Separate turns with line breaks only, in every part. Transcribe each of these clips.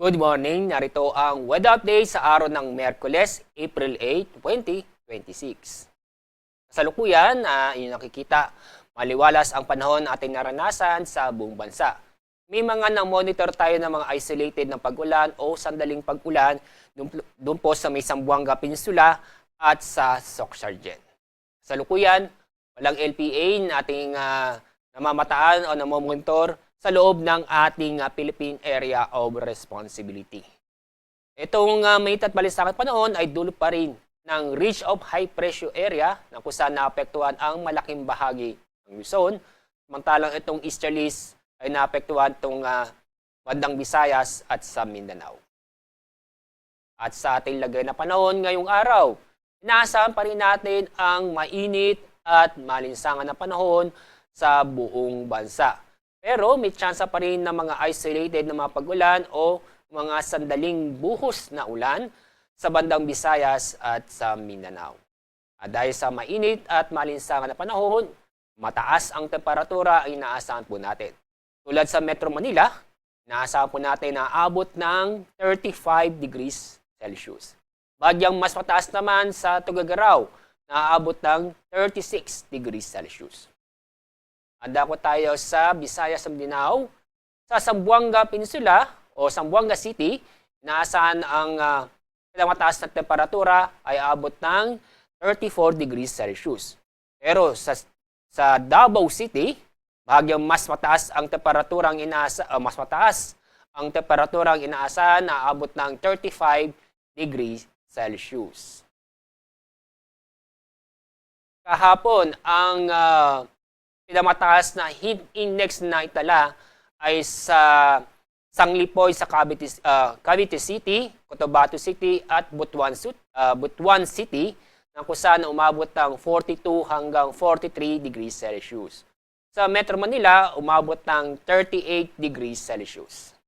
Good morning, narito ang weather update sa araw ng Miyerkules, April 8, 2026. Sa kasalukuyan, inyong nakikita, maliwalas ang panahon ating naranasan sa buong bansa. May mga na-monitor tayo ng mga isolated na pag-ulan o sandaling pag-ulan doon po sa may Zamboanga Peninsula at sa Soc-Sargent. Sa kasalukuyan, walang LPA na ating namamataan o namomonitor sa loob ng ating Philippine Area of Responsibility. Itong mainit at balisakang panahon ay dulot pa rin ng Ridge of High Pressure Area na kung saan naapektuhan ang malaking bahagi ng Luzon, samantalang itong easterlies ay naapektuhan itong bandang Visayas at sa Mindanao. At sa ating lagay na panahon ngayong araw, inaasahan pa rin natin ang mainit at malinsangan na panahon sa buong bansa. Pero may tsansa pa rin ng mga isolated na mga pag-ulan o mga sandaling buhos na ulan sa bandang Visayas at sa Mindanao. At dahil sa mainit at malinsangan na panahon, mataas ang temperatura ay inaasahan po natin. Tulad sa Metro Manila, inaasahan po natin na abot ng 35 degrees Celsius. Bagyang mas mataas naman sa Tuguegarao, na aabot ng 36 degrees Celsius. Handa ko tayo sa Visayas at Mindanao. Sa Zamboanga Peninsula o Zamboanga City, naasahan ang mataas na temperatura ay abot ng 34 degrees Celsius. Pero sa Davao City, bahagyang mas mataas ang temperaturang inaasahan na abot ng 35 degrees Celsius. Kahapon, ang pinamataas na heat index na itala ay sa Sanglipoy sa Cavite City, Cotabato City at Butuan City na kung saan umabot ng 42 hanggang 43 degrees Celsius. Sa Metro Manila, umabot ng 38 degrees Celsius.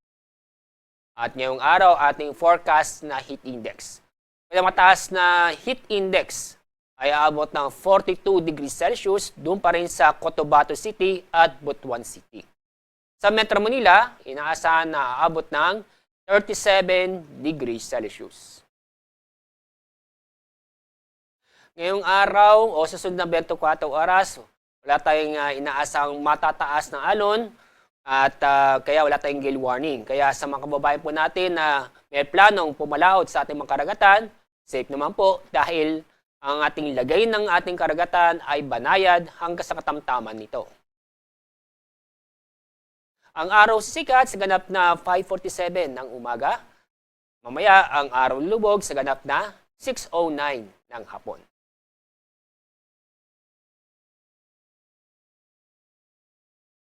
At ngayong araw, ating forecast na heat index. Pinamataas na heat index ay aabot ng 42 degrees Celsius doon pa rin sa Cotabato City at Butuan City. Sa Metro Manila, inaasahan na aabot ng 37 degrees Celsius. Ngayong araw o sa susunod na 24 oras, wala tayong inaasahang matataas ng alon at kaya wala tayong gale warning. Kaya sa mga kababayan po natin na may planong pumalaot sa ating mga karagatan, safe naman po dahil ang ating lagay ng ating karagatan ay banayad hanggang sa katamtaman nito. Ang araw sisikat sa ganap na 5:47 ng umaga. Mamaya ang araw lubog sa ganap na 6:09 ng hapon.